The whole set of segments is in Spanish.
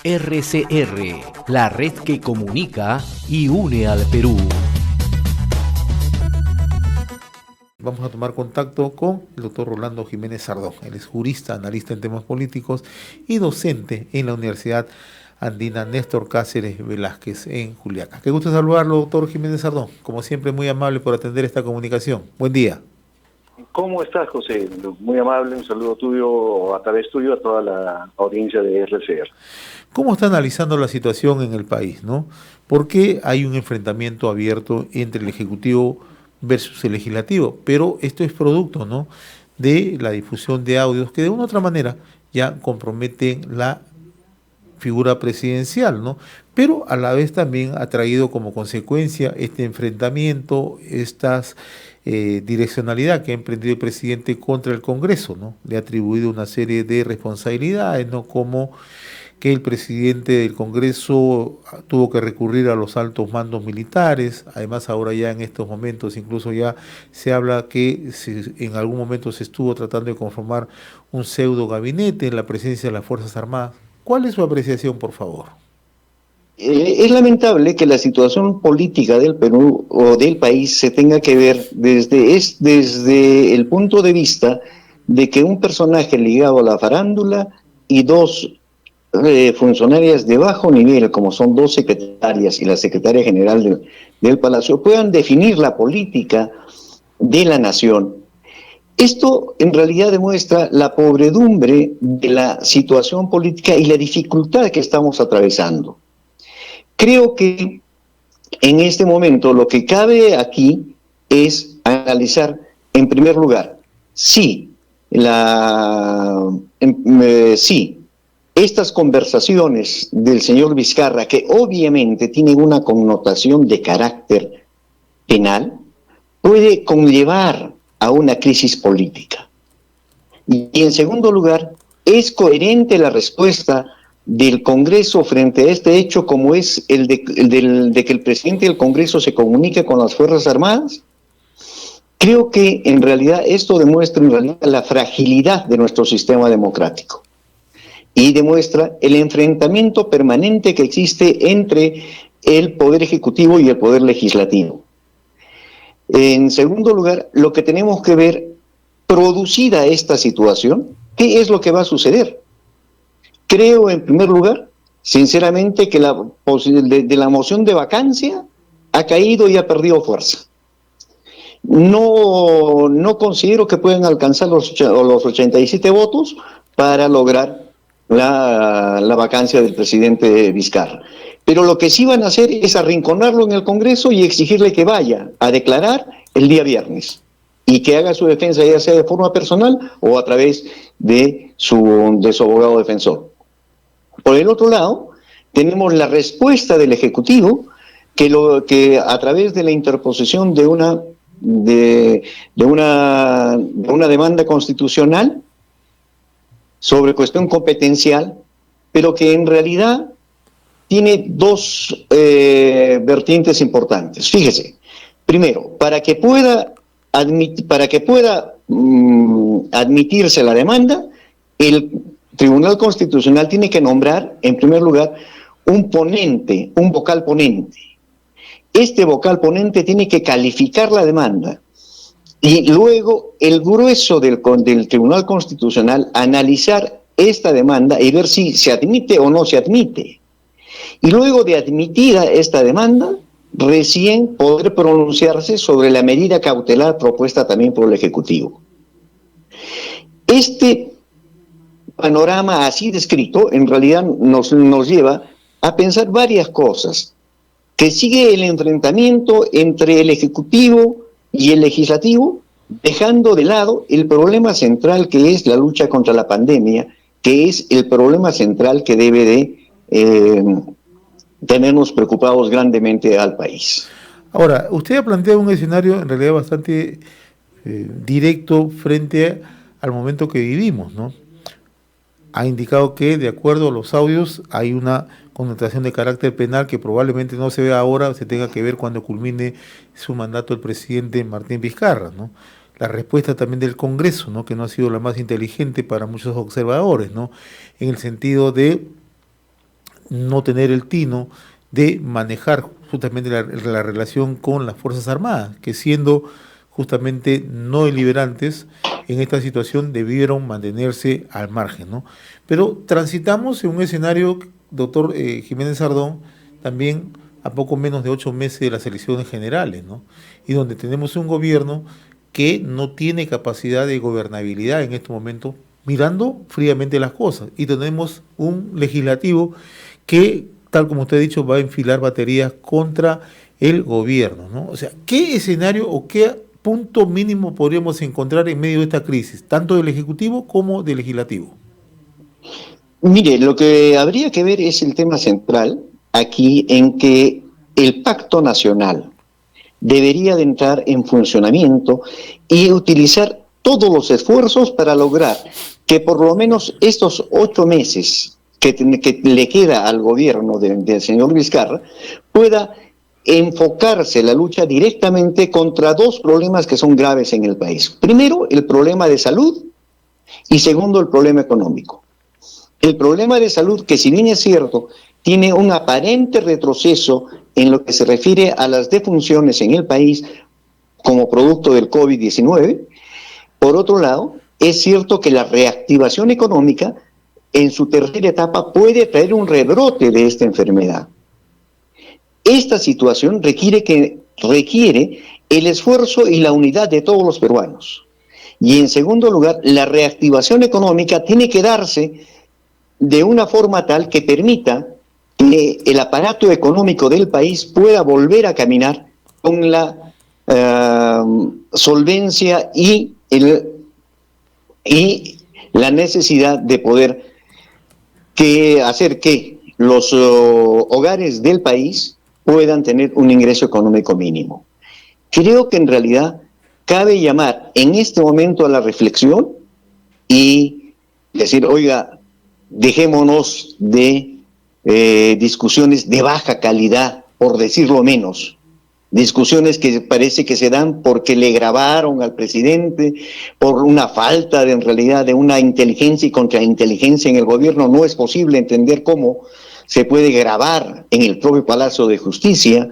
RCR, la red que comunica y une al Perú. Vamos a tomar contacto con el doctor Rolando Jiménez Sardón. Él es jurista, analista en temas políticos y docente en la Universidad Andina Néstor Cáceres Velázquez en Juliaca. Qué gusto saludarlo, doctor Jiménez Sardón. Como siempre, muy amable por atender esta comunicación. Buen día. ¿Cómo estás, José? Muy amable, un saludo tuyo, a través tuyo, a toda la audiencia de RCR. ¿Cómo está analizando la situación en el país, no? ¿Por qué hay un enfrentamiento abierto entre el Ejecutivo versus el Legislativo? Pero esto es producto, ¿no?, de la difusión de audios que de una u otra manera ya comprometen la figura presidencial, ¿no? Pero a la vez también ha traído como consecuencia este enfrentamiento, estas direccionalidad que ha emprendido el presidente contra el Congreso, ¿no? Le ha atribuido una serie de responsabilidades, ¿no?, como que el presidente del Congreso tuvo que recurrir a los altos mandos militares. Además, ahora ya en estos momentos incluso ya se habla que en algún momento se estuvo tratando de conformar un pseudo gabinete en la presencia de las Fuerzas Armadas. ¿Cuál es su apreciación, por favor? Es lamentable que la situación política del Perú o del país se tenga que ver desde el punto de vista de que un personaje ligado a la farándula y dos funcionarias de bajo nivel, como son dos secretarias y la secretaria general del Palacio, puedan definir la política de la nación. Esto en realidad demuestra la pobredumbre de la situación política y la dificultad que estamos atravesando. Creo que en este momento lo que cabe aquí es analizar, en primer lugar, si estas conversaciones del señor Vizcarra, que obviamente tienen una connotación de carácter penal, puede conllevar a una crisis política. Y en segundo lugar, ¿es coherente la respuesta del Congreso frente a este hecho como es el de que el presidente del Congreso se comunique con las Fuerzas Armadas? Creo que en realidad esto demuestra en realidad la fragilidad de nuestro sistema democrático y demuestra el enfrentamiento permanente que existe entre el Poder Ejecutivo y el Poder Legislativo. En segundo lugar, lo que tenemos que ver, producida esta situación, ¿qué es lo que va a suceder? Creo, en primer lugar, sinceramente, que la moción de vacancia ha caído y ha perdido fuerza. No considero que puedan alcanzar los 87 votos para lograr la vacancia del presidente Vizcarra. Pero lo que sí van a hacer es arrinconarlo en el Congreso y exigirle que vaya a declarar el día viernes y que haga su defensa, ya sea de forma personal o a través de su abogado defensor. Por el otro lado, tenemos la respuesta del Ejecutivo que a través de la interposición de una demanda constitucional sobre cuestión competencial, pero que en realidad tiene dos vertientes importantes. Fíjese, primero, para que pueda admitirse la demanda, el Tribunal Constitucional tiene que nombrar, en primer lugar, un ponente, un vocal ponente. Este vocal ponente tiene que calificar la demanda y luego el grueso del Tribunal Constitucional analizar esta demanda y ver si se admite o no se admite. Y luego de admitida esta demanda, recién poder pronunciarse sobre la medida cautelar propuesta también por el Ejecutivo. Este panorama así descrito en realidad nos lleva a pensar varias cosas. Que sigue el enfrentamiento entre el Ejecutivo y el Legislativo, dejando de lado el problema central que es la lucha contra la pandemia, que es el problema central que debe de tenernos preocupados grandemente al país. Ahora, usted ha planteado un escenario en realidad bastante directo frente al momento que vivimos, ¿no? Ha indicado que, de acuerdo a los audios, hay una connotación de carácter penal que probablemente no se vea ahora, se tenga que ver cuando culmine su mandato el presidente Martín Vizcarra, ¿no? La respuesta también del Congreso, ¿no?, que no ha sido la más inteligente para muchos observadores, ¿no?, en el sentido de no tener el tino de manejar justamente la relación con las Fuerzas Armadas, que siendo justamente no deliberantes en esta situación debieron mantenerse al margen, ¿no? Pero transitamos en un escenario, doctor Jiménez Sardón, también a poco menos de 8 meses de las elecciones generales, ¿no? Y donde tenemos un gobierno que no tiene capacidad de gobernabilidad en este momento, mirando fríamente las cosas. Y tenemos un legislativo que, tal como usted ha dicho, va a enfilar baterías contra el gobierno, ¿no? O sea, ¿qué escenario o qué punto mínimo podríamos encontrar en medio de esta crisis, tanto del Ejecutivo como del Legislativo? Mire, lo que habría que ver es el tema central aquí en que el pacto nacional debería de entrar en funcionamiento y utilizar todos los esfuerzos para lograr que por lo menos estos 8 meses que le queda al gobierno del señor Vizcarra pueda enfocarse la lucha directamente contra 2 problemas que son graves en el país. Primero, el problema de salud y segundo, el problema económico. El problema de salud, que si bien es cierto, tiene un aparente retroceso en lo que se refiere a las defunciones en el país como producto del COVID-19. Por otro lado, es cierto que la reactivación económica en su tercera etapa puede traer un rebrote de esta enfermedad. Esta situación requiere el esfuerzo y la unidad de todos los peruanos. Y en segundo lugar, la reactivación económica tiene que darse de una forma tal que permita que el aparato económico del país pueda volver a caminar con la solvencia y la necesidad de poder hacer que los hogares del país puedan tener un ingreso económico mínimo. Creo que en realidad cabe llamar en este momento a la reflexión y decir, oiga, dejémonos de discusiones de baja calidad, por decirlo menos. Discusiones que parece que se dan porque le grabaron al presidente, por una falta en realidad de una inteligencia y contrainteligencia en el gobierno. No es posible entender cómo se puede grabar en el propio Palacio de Justicia.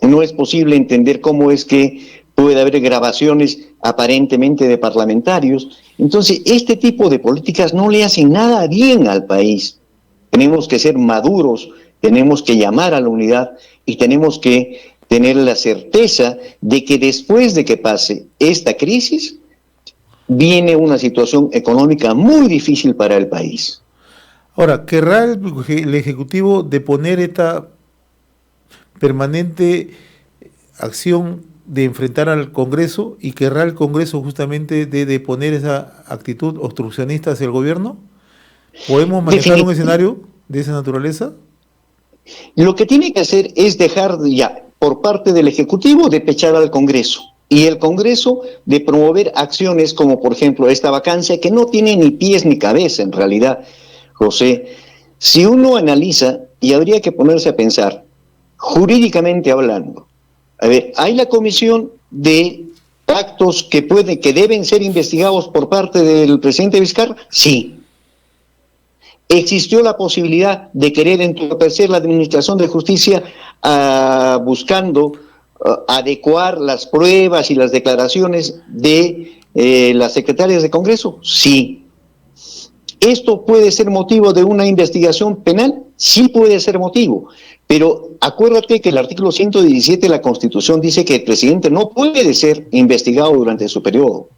No es posible entender cómo es que puede haber grabaciones aparentemente de parlamentarios. Entonces, este tipo de políticas no le hacen nada bien al país. Tenemos que ser maduros, tenemos que llamar a la unidad y tenemos que tener la certeza de que después de que pase esta crisis, viene una situación económica muy difícil para el país. Ahora, ¿querrá el Ejecutivo deponer esta permanente acción de enfrentar al Congreso y querrá el Congreso justamente de deponer esa actitud obstruccionista hacia el gobierno? ¿Podemos manejar un escenario de esa naturaleza? Lo que tiene que hacer es dejar ya, por parte del Ejecutivo, de pechar al Congreso. Y el Congreso de promover acciones como, por ejemplo, esta vacancia que no tiene ni pies ni cabeza en realidad, José. Si uno analiza, y habría que ponerse a pensar, jurídicamente hablando, a ver, hay la comisión de actos que deben ser investigados por parte del presidente Vizcarra, sí. ¿Existió la posibilidad de querer entorpecer la administración de justicia buscando adecuar las pruebas y las declaraciones de las secretarias de Congreso? Sí. ¿Esto puede ser motivo de una investigación penal? Sí puede ser motivo. Pero acuérdate que el artículo 117 de la Constitución dice que el presidente no puede ser investigado durante su periodo.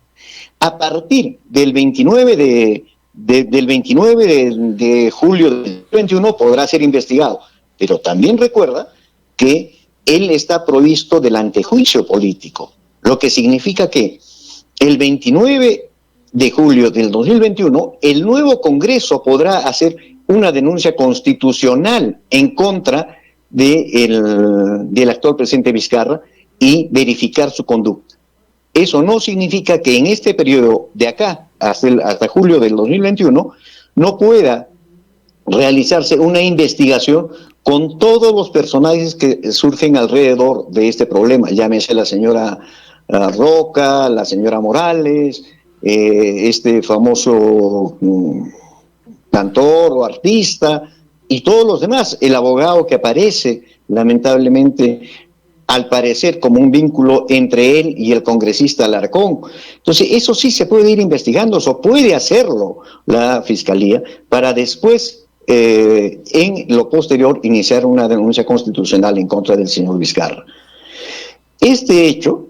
A partir del 29 de julio del 2021 podrá ser investigado, pero también recuerda que él está provisto del antejuicio político, lo que significa que el 29 de julio del 2021 el nuevo Congreso podrá hacer una denuncia constitucional en contra del actual presidente Vizcarra y verificar su conducta. Eso no significa que en este periodo de acá hasta julio del 2021 no pueda realizarse una investigación con todos los personajes que surgen alrededor de este problema, llámese la señora Roca, la señora Morales, este famoso cantor o artista, y todos los demás, el abogado que aparece, lamentablemente, al parecer como un vínculo entre él y el congresista Alarcón. Entonces, eso sí se puede ir investigando, o puede hacerlo la Fiscalía, para después, en lo posterior, iniciar una denuncia constitucional en contra del señor Vizcarra. Este hecho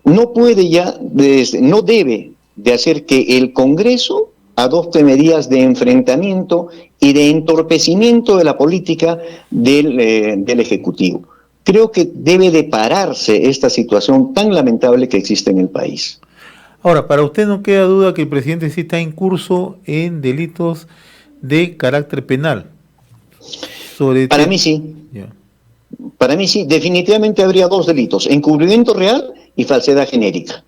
no puede ya, no debe de hacer que el Congreso adopte medidas de enfrentamiento y de entorpecimiento de la política del Ejecutivo. Creo que debe de pararse esta situación tan lamentable que existe en el país. Ahora, para usted no queda duda que el presidente sí está incurso en delitos de carácter penal. Para mí sí. Yeah. Para mí sí, definitivamente habría dos delitos, encubrimiento real y falsedad genérica.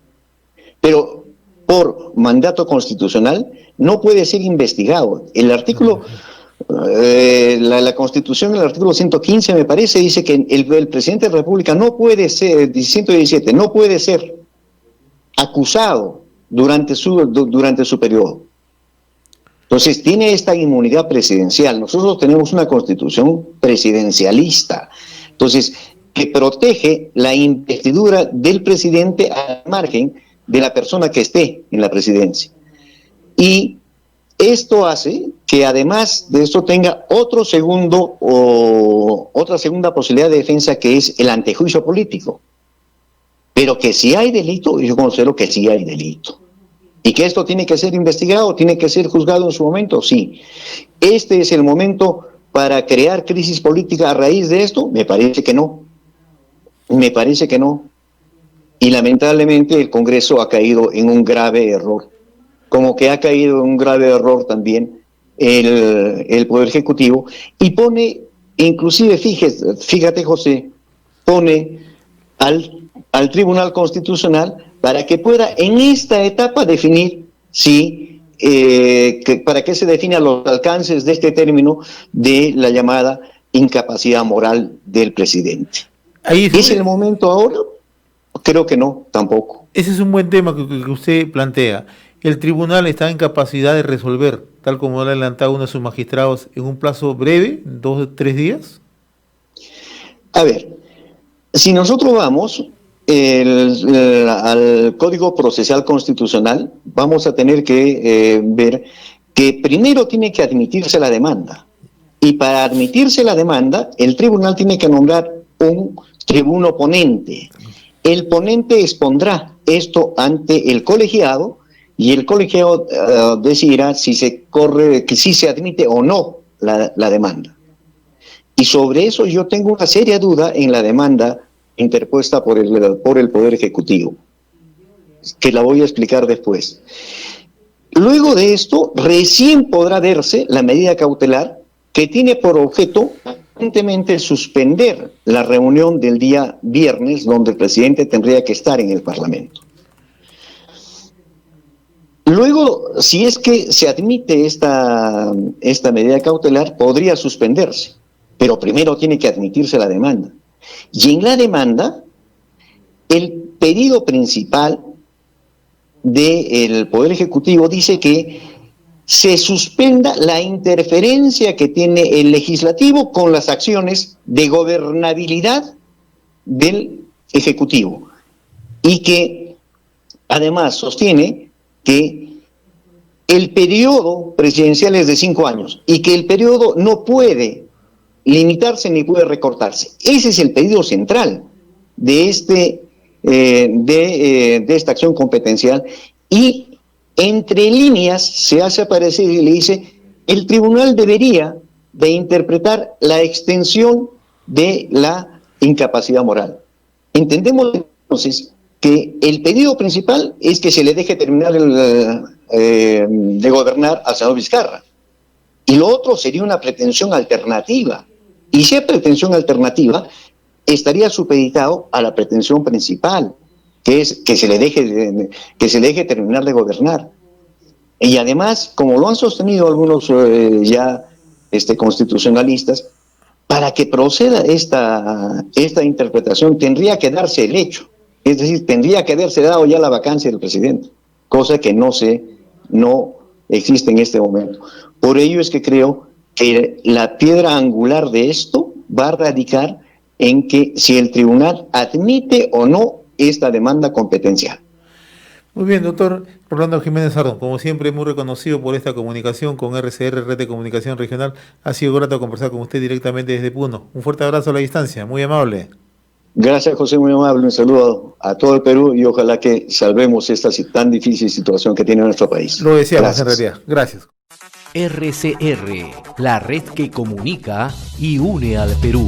Pero por mandato constitucional no puede ser investigado. El artículo, la Constitución, el artículo 115 me parece, dice que el presidente de la República no puede ser, 117, no puede ser acusado durante su periodo. Entonces tiene esta inmunidad presidencial. Nosotros tenemos una Constitución presidencialista, entonces, que protege la investidura del presidente al margen de la persona que esté en la presidencia. Y esto hace que además de esto tenga otra segunda posibilidad de defensa, que es el antejuicio político. Pero que si hay delito, yo considero que sí hay delito. Y que esto tiene que ser investigado, tiene que ser juzgado en su momento, sí. Este es el momento para crear crisis política a raíz de esto, me parece que no. Me parece que no. Y lamentablemente el Congreso ha caído en un grave error. Como que ha caído en un grave error también el Poder Ejecutivo. Y pone, inclusive, fíjate José, pone al Tribunal Constitucional para que pueda en esta etapa definir si, para que se definan los alcances de este término de la llamada incapacidad moral del presidente. ¿Es el momento ahora? Creo que no, tampoco. Ese es un buen tema que usted plantea. El tribunal está en capacidad de resolver, tal como lo ha adelantado uno de sus magistrados, en un plazo breve, 2 o 3 días. A ver, si nosotros vamos al Código Procesal Constitucional, vamos a tener que ver que primero tiene que admitirse la demanda. Y para admitirse la demanda, el tribunal tiene que nombrar un tribuno ponente. El ponente expondrá esto ante el colegiado y el colegiado decidirá si se admite o no la demanda. Y sobre eso yo tengo una seria duda en la demanda interpuesta por el Poder Ejecutivo, que la voy a explicar después. Luego de esto, recién podrá verse la medida cautelar que tiene por objeto aparentemente suspender la reunión del día viernes, donde el presidente tendría que estar en el Parlamento. Luego, si es que se admite esta medida cautelar, podría suspenderse, pero primero tiene que admitirse la demanda. Y en la demanda, el pedido principal del Poder Ejecutivo dice que se suspenda la interferencia que tiene el legislativo con las acciones de gobernabilidad del Ejecutivo, y que además sostiene que el periodo presidencial es de 5 años y que el periodo no puede limitarse ni puede recortarse. Ese es el pedido central de esta acción competencial, y entre líneas se hace aparecer y le dice: el tribunal debería de interpretar la extensión de la incapacidad moral. Entendemos entonces que el pedido principal es que se le deje terminar de gobernar al señor Vizcarra, y lo otro sería una pretensión alternativa. Y si hay pretensión alternativa, estaría supeditado a la pretensión principal, que es que se le deje terminar de gobernar. Y además, como lo han sostenido algunos constitucionalistas, para que proceda esta interpretación tendría que darse el hecho, es decir, tendría que haberse dado ya la vacancia del presidente, cosa que no existe en este momento. Por ello es que creo que la piedra angular de esto va a radicar en que si el tribunal admite o no esta demanda competencial. Muy bien, doctor Rolando Jiménez Ardón, como siempre muy reconocido por esta comunicación con RCR, Red de Comunicación Regional. Ha sido grato conversar con usted directamente desde Puno. Un fuerte abrazo a la distancia, muy amable. Gracias, José, muy amable. Un saludo a todo el Perú y ojalá que salvemos esta tan difícil situación que tiene nuestro país. Lo deseamos. Gracias. En realidad. Gracias. RCR, la red que comunica y une al Perú.